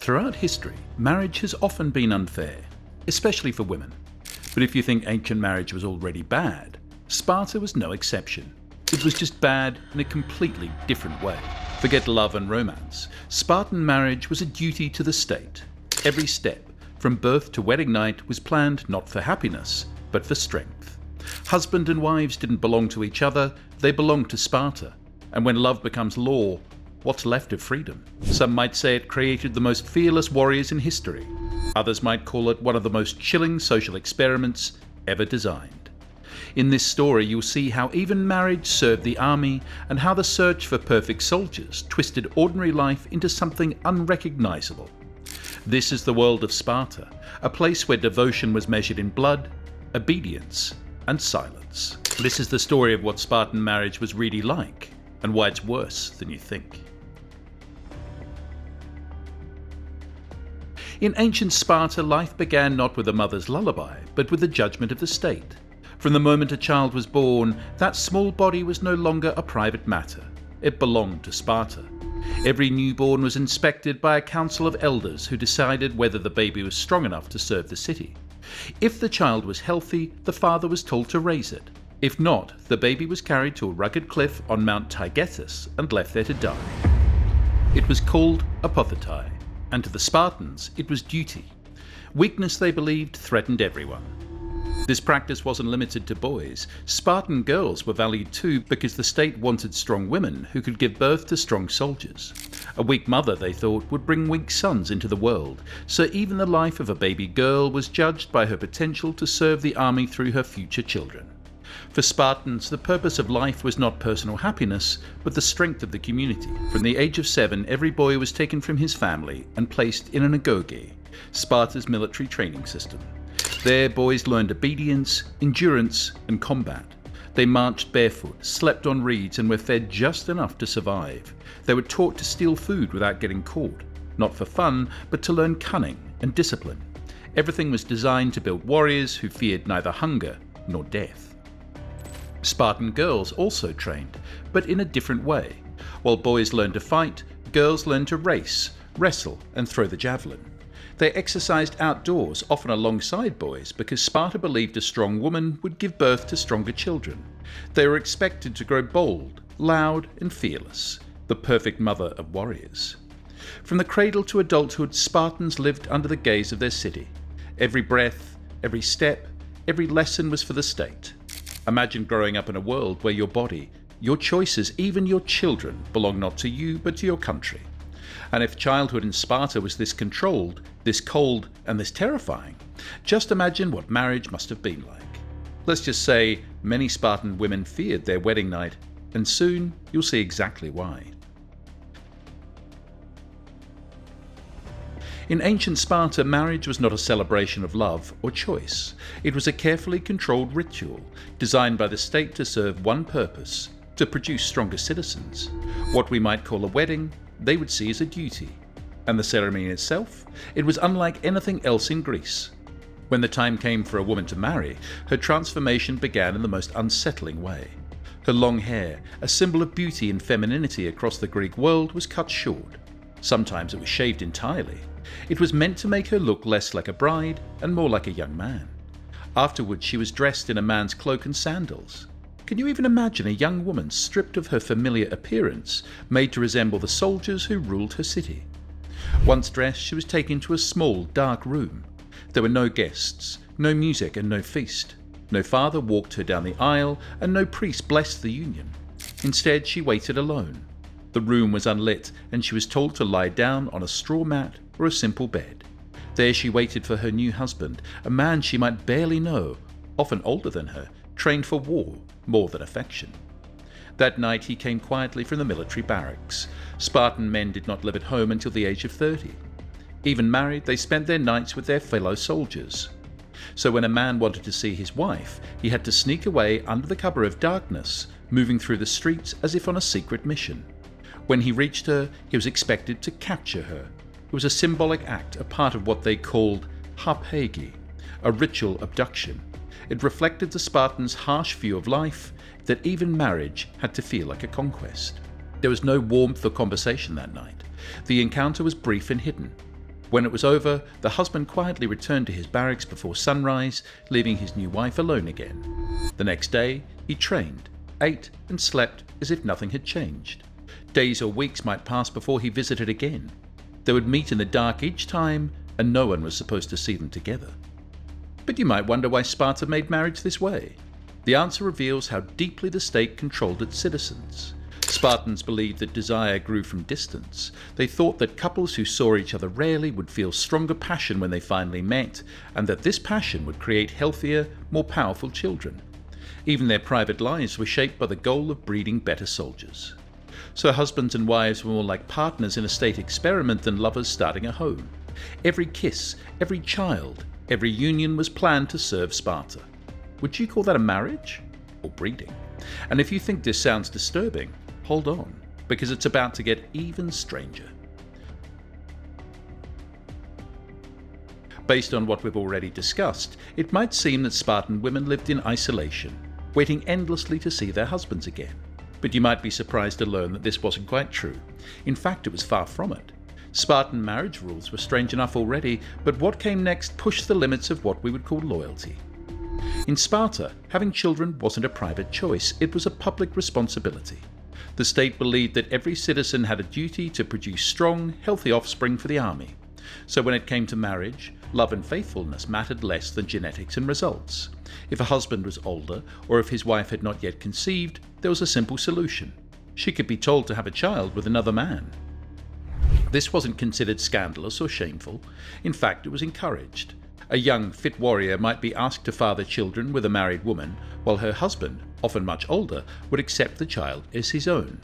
Throughout history, marriage has often been unfair, especially for women. But if you think ancient marriage was already bad, Sparta was no exception. It was just bad in a completely different way. Forget love and romance. Spartan marriage was a duty to the state. Every step, from birth to wedding night, was planned not for happiness, but for strength. Husband and wives didn't belong to each other, they belonged to Sparta. And when love becomes law, what's left of freedom? Some might say it created the most fearless warriors in history. Others might call it one of the most chilling social experiments ever designed. In this story, you'll see how even marriage served the army and how the search for perfect soldiers twisted ordinary life into something unrecognizable. This is the world of Sparta, a place where devotion was measured in blood, obedience, and silence. This is the story of what Spartan marriage was really like, and why it's worse than you think. In ancient Sparta, life began not with a mother's lullaby, but with the judgment of the state. From the moment a child was born, that small body was no longer a private matter. It belonged to Sparta. Every newborn was inspected by a council of elders who decided whether the baby was strong enough to serve the city. If the child was healthy, the father was told to raise it. If not, the baby was carried to a rugged cliff on Mount Taygetus and left there to die. It was called apothetae, and to the Spartans it was duty. Weakness, they believed, threatened everyone. This practice wasn't limited to boys. Spartan girls were valued too because the state wanted strong women who could give birth to strong soldiers. A weak mother, they thought, would bring weak sons into the world, so even the life of a baby girl was judged by her potential to serve the army through her future children. For Spartans, the purpose of life was not personal happiness, but the strength of the community. From the age of 7, every boy was taken from his family and placed in an Harpagē, Sparta's military training system. There, boys learned obedience, endurance, and combat. They marched barefoot, slept on reeds, and were fed just enough to survive. They were taught to steal food without getting caught, not for fun, but to learn cunning and discipline. Everything was designed to build warriors who feared neither hunger nor death. Spartan girls also trained, but in a different way. While boys learned to fight, girls learned to race, wrestle, and throw the javelin. They exercised outdoors, often alongside boys, because Sparta believed a strong woman would give birth to stronger children. They were expected to grow bold, loud, and fearless, the perfect mother of warriors. From the cradle to adulthood, Spartans lived under the gaze of their city. Every breath, every step, every lesson was for the state. Imagine growing up in a world where your body, your choices, even your children, belong not to you but to your country. And if childhood in Sparta was this controlled, this cold, and this terrifying, just imagine what marriage must have been like. Let's just say many Spartan women feared their wedding night, and soon you'll see exactly why. In ancient Sparta, marriage was not a celebration of love or choice. It was a carefully controlled ritual, designed by the state to serve one purpose: to produce stronger citizens. What we might call a wedding, they would see as a duty. And the ceremony itself? It was unlike anything else in Greece. When the time came for a woman to marry, her transformation began in the most unsettling way. Her long hair, a symbol of beauty and femininity across the Greek world, was cut short. Sometimes it was shaved entirely. It was meant to make her look less like a bride and more like a young man. Afterwards, she was dressed in a man's cloak and sandals. Can you even imagine a young woman stripped of her familiar appearance, made to resemble the soldiers who ruled her city? Once dressed, she was taken to a small, dark room. There were no guests, no music, and no feast. No father walked her down the aisle, and no priest blessed the union. Instead, she waited alone. The room was unlit, and she was told to lie down on a straw mat or a simple bed. There she waited for her new husband, a man she might barely know, often older than her, trained for war more than affection. That night he came quietly from the military barracks. Spartan men did not live at home until the age of 30. Even married, they spent their nights with their fellow soldiers. So when a man wanted to see his wife, he had to sneak away under the cover of darkness, moving through the streets as if on a secret mission. When he reached her, he was expected to capture her. It was a symbolic act, a part of what they called Harpagē, a ritual abduction. It reflected the Spartans' harsh view of life, that even marriage had to feel like a conquest. There was no warmth or conversation that night. The encounter was brief and hidden. When it was over, the husband quietly returned to his barracks before sunrise, leaving his new wife alone again. The next day, he trained, ate and slept as if nothing had changed. Days or weeks might pass before he visited again. They would meet in the dark each time, and no one was supposed to see them together. But you might wonder why Sparta made marriage this way. The answer reveals how deeply the state controlled its citizens. Spartans believed that desire grew from distance. They thought that couples who saw each other rarely would feel stronger passion when they finally met, and that this passion would create healthier, more powerful children. Even their private lives were shaped by the goal of breeding better soldiers. So husbands and wives were more like partners in a state experiment than lovers starting a home. Every kiss, every child, every union was planned to serve Sparta. Would you call that a marriage? Or breeding? And if you think this sounds disturbing, hold on, because it's about to get even stranger. Based on what we've already discussed, it might seem that Spartan women lived in isolation, waiting endlessly to see their husbands again. But you might be surprised to learn that this wasn't quite true. In fact, it was far from it. Spartan marriage rules were strange enough already, but what came next pushed the limits of what we would call loyalty. In Sparta, having children wasn't a private choice, it was a public responsibility. The state believed that every citizen had a duty to produce strong, healthy offspring for the army. So when it came to marriage, love and faithfulness mattered less than genetics and results. If a husband was older, or if his wife had not yet conceived, there was a simple solution. She could be told to have a child with another man. This wasn't considered scandalous or shameful. In fact, it was encouraged. A young, fit warrior might be asked to father children with a married woman, while her husband, often much older, would accept the child as his own.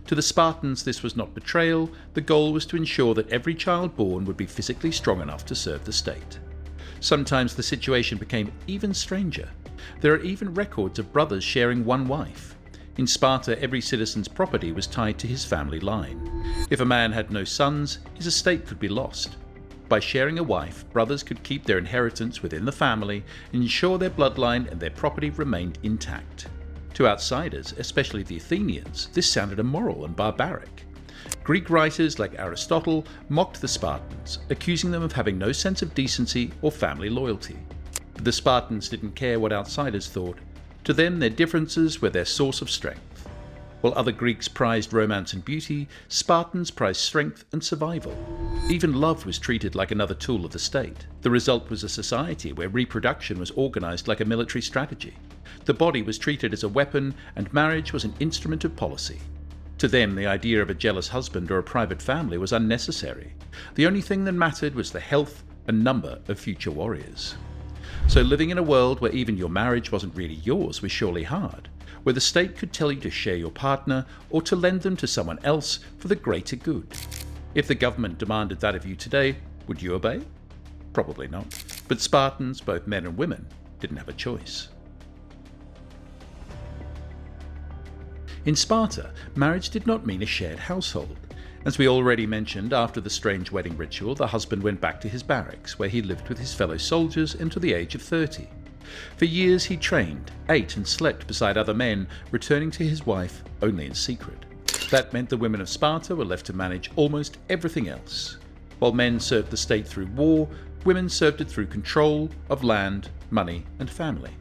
To the Spartans, this was not betrayal. The goal was to ensure that every child born would be physically strong enough to serve the state. Sometimes the situation became even stranger. There are even records of brothers sharing one wife. In Sparta, every citizen's property was tied to his family line. If a man had no sons, his estate could be lost. By sharing a wife, brothers could keep their inheritance within the family and ensure their bloodline and their property remained intact. To outsiders, especially the Athenians, this sounded immoral and barbaric. Greek writers like Aristotle mocked the Spartans, accusing them of having no sense of decency or family loyalty. But the Spartans didn't care what outsiders thought. To them, their differences were their source of strength. While other Greeks prized romance and beauty, Spartans prized strength and survival. Even love was treated like another tool of the state. The result was a society where reproduction was organized like a military strategy. The body was treated as a weapon, and marriage was an instrument of policy. To them, the idea of a jealous husband or a private family was unnecessary. The only thing that mattered was the health and number of future warriors. So living in a world where even your marriage wasn't really yours was surely hard, where the state could tell you to share your partner or to lend them to someone else for the greater good. If the government demanded that of you today, would you obey? Probably not. But Spartans, both men and women, didn't have a choice. In Sparta, marriage did not mean a shared household. As we already mentioned, after the strange wedding ritual, the husband went back to his barracks, where he lived with his fellow soldiers until the age of 30. For years he trained, ate and slept beside other men, returning to his wife only in secret. That meant the women of Sparta were left to manage almost everything else. While men served the state through war, women served it through control of land, money and family.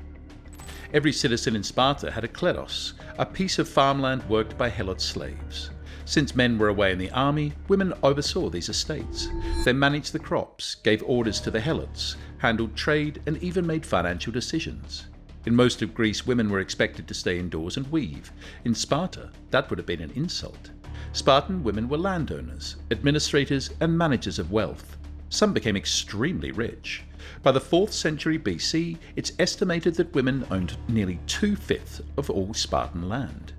Every citizen in Sparta had a kleros, a piece of farmland worked by helot slaves. Since men were away in the army, women oversaw these estates. They managed the crops, gave orders to the helots, handled trade, and even made financial decisions. In most of Greece, women were expected to stay indoors and weave. In Sparta, that would have been an insult. Spartan women were landowners, administrators, and managers of wealth. Some became extremely rich. By the 4th century BC, it's estimated that women owned nearly 2/5 of all Spartan land.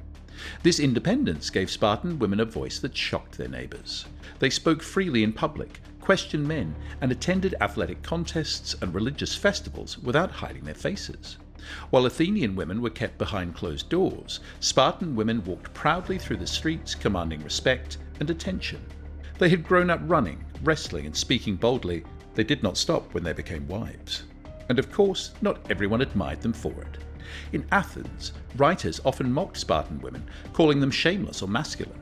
This independence gave Spartan women a voice that shocked their neighbours. They spoke freely in public, questioned men, and attended athletic contests and religious festivals without hiding their faces. While Athenian women were kept behind closed doors, Spartan women walked proudly through the streets, commanding respect and attention. They had grown up running, wrestling, and speaking boldly. They did not stop when they became wives. And of course, not everyone admired them for it. In Athens, writers often mocked Spartan women, calling them shameless or masculine.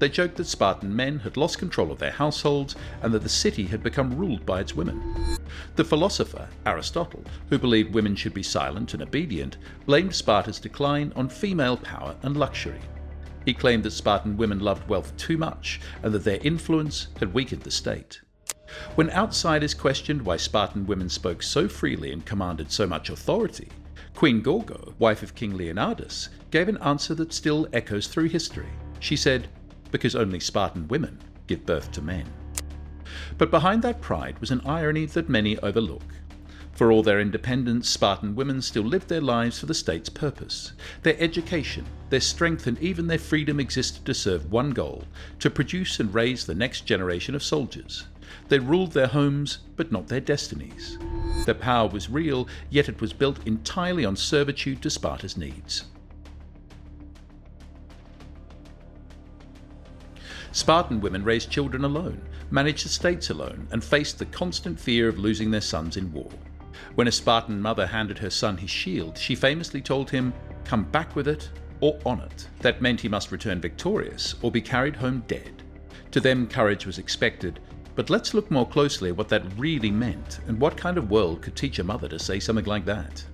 They joked that Spartan men had lost control of their households and that the city had become ruled by its women. The philosopher Aristotle, who believed women should be silent and obedient, blamed Sparta's decline on female power and luxury. He claimed that Spartan women loved wealth too much and that their influence had weakened the state. When outsiders questioned why Spartan women spoke so freely and commanded so much authority, Queen Gorgo, wife of King Leonidas, gave an answer that still echoes through history. She said, "Because only Spartan women give birth to men." But behind that pride was an irony that many overlook. For all their independence, Spartan women still lived their lives for the state's purpose. Their education, their strength, and even their freedom existed to serve one goal: to produce and raise the next generation of soldiers. They ruled their homes, but not their destinies. Their power was real, yet it was built entirely on servitude to Sparta's needs. Spartan women raised children alone, managed estates alone, and faced the constant fear of losing their sons in war. When a Spartan mother handed her son his shield, she famously told him, "Come back with it or on it." That meant he must return victorious or be carried home dead. To them, courage was expected, but let's look more closely at what that really meant and what kind of world could teach a mother to say something like that.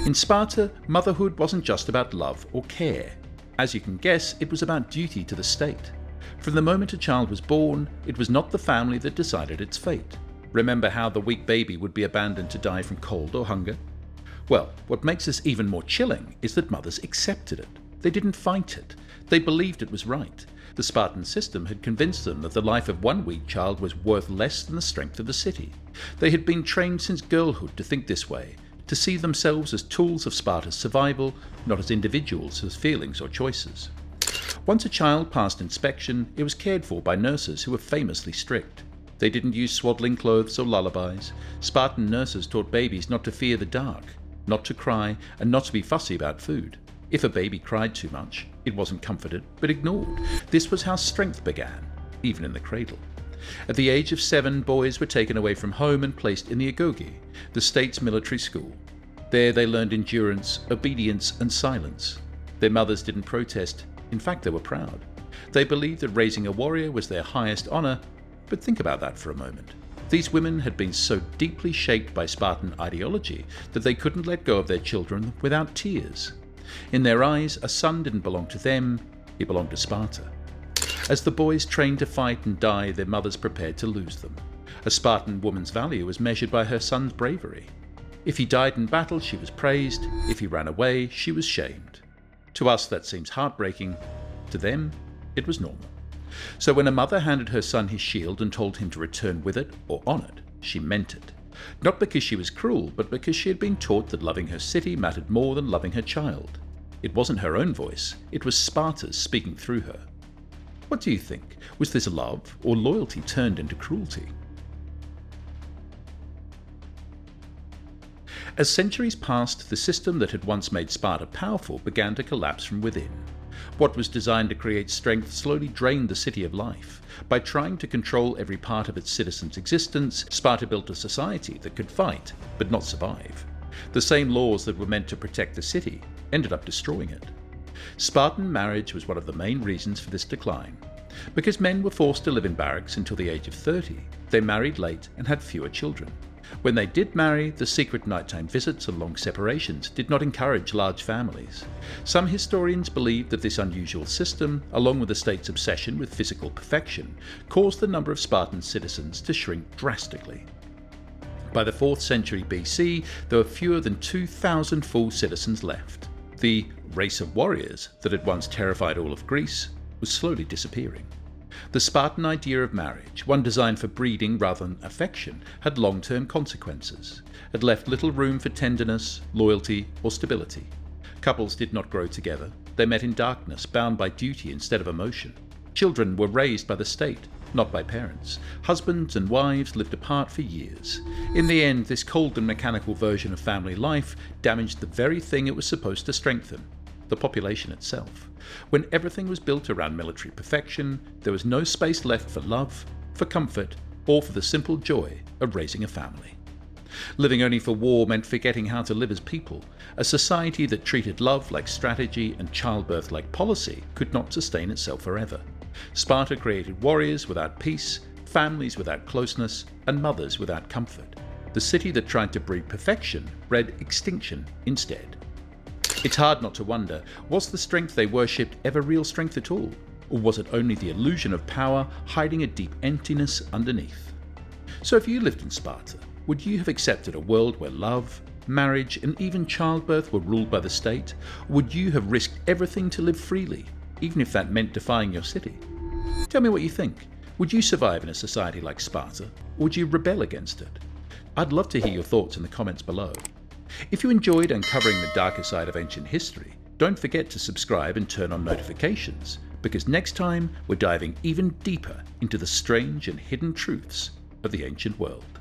In Sparta, motherhood wasn't just about love or care. As you can guess, it was about duty to the state. From the moment a child was born, it was not the family that decided its fate. Remember how the weak baby would be abandoned to die from cold or hunger? Well, what makes this even more chilling is that mothers accepted it. They didn't fight it. They believed it was right. The Spartan system had convinced them that the life of one weak child was worth less than the strength of the city. They had been trained since girlhood to think this way, to see themselves as tools of Sparta's survival, not as individuals with feelings or choices. Once a child passed inspection, it was cared for by nurses who were famously strict. They didn't use swaddling clothes or lullabies. Spartan nurses taught babies not to fear the dark, not to cry, and not to be fussy about food. If a baby cried too much, it wasn't comforted, but ignored. This was how strength began, even in the cradle. At the age of 7, boys were taken away from home and placed in the Harpagē, the state's military school. There they learned endurance, obedience, and silence. Their mothers didn't protest. In fact, they were proud. They believed that raising a warrior was their highest honor. But think about that for a moment. These women had been so deeply shaped by Spartan ideology that they couldn't let go of their children without tears. In their eyes, a son didn't belong to them, he belonged to Sparta. As the boys trained to fight and die, their mothers prepared to lose them. A Spartan woman's value was measured by her son's bravery. If he died in battle, she was praised. If he ran away, she was shamed. To us, that seems heartbreaking. To them, it was normal. So when a mother handed her son his shield and told him to return with it or on it, she meant it. Not because she was cruel, but because she had been taught that loving her city mattered more than loving her child. It wasn't her own voice, it was Sparta's speaking through her. What do you think? Was this love or loyalty turned into cruelty? As centuries passed, the system that had once made Sparta powerful began to collapse from within. What was designed to create strength slowly drained the city of life. By trying to control every part of its citizens' existence, Sparta built a society that could fight, but not survive. The same laws that were meant to protect the city ended up destroying it. Spartan marriage was one of the main reasons for this decline. Because men were forced to live in barracks until the age of 30, they married late and had fewer children. When they did marry, the secret nighttime visits and long separations did not encourage large families. Some historians believe that this unusual system, along with the state's obsession with physical perfection, caused the number of Spartan citizens to shrink drastically. By the 4th century BC, there were fewer than 2,000 full citizens left. The race of warriors that had once terrified all of Greece was slowly disappearing. The Spartan idea of marriage, one designed for breeding rather than affection, had long-term consequences. It left little room for tenderness, loyalty, or stability. Couples did not grow together. They met in darkness, bound by duty instead of emotion. Children were raised by the state, not by parents. Husbands and wives lived apart for years. In the end, this cold and mechanical version of family life damaged the very thing it was supposed to strengthen: the population itself. When everything was built around military perfection, there was no space left for love, for comfort, or for the simple joy of raising a family. Living only for war meant forgetting how to live as people. A society that treated love like strategy and childbirth like policy could not sustain itself forever. Sparta created warriors without peace, families without closeness, and mothers without comfort. The city that tried to breed perfection bred extinction instead. It's hard not to wonder, was the strength they worshipped ever real strength at all? Or was it only the illusion of power hiding a deep emptiness underneath? So if you lived in Sparta, would you have accepted a world where love, marriage, and even childbirth were ruled by the state? Or would you have risked everything to live freely, even if that meant defying your city? Tell me what you think. Would you survive in a society like Sparta, or would you rebel against it? I'd love to hear your thoughts in the comments below. If you enjoyed uncovering the darker side of ancient history, don't forget to subscribe and turn on notifications, because next time we're diving even deeper into the strange and hidden truths of the ancient world.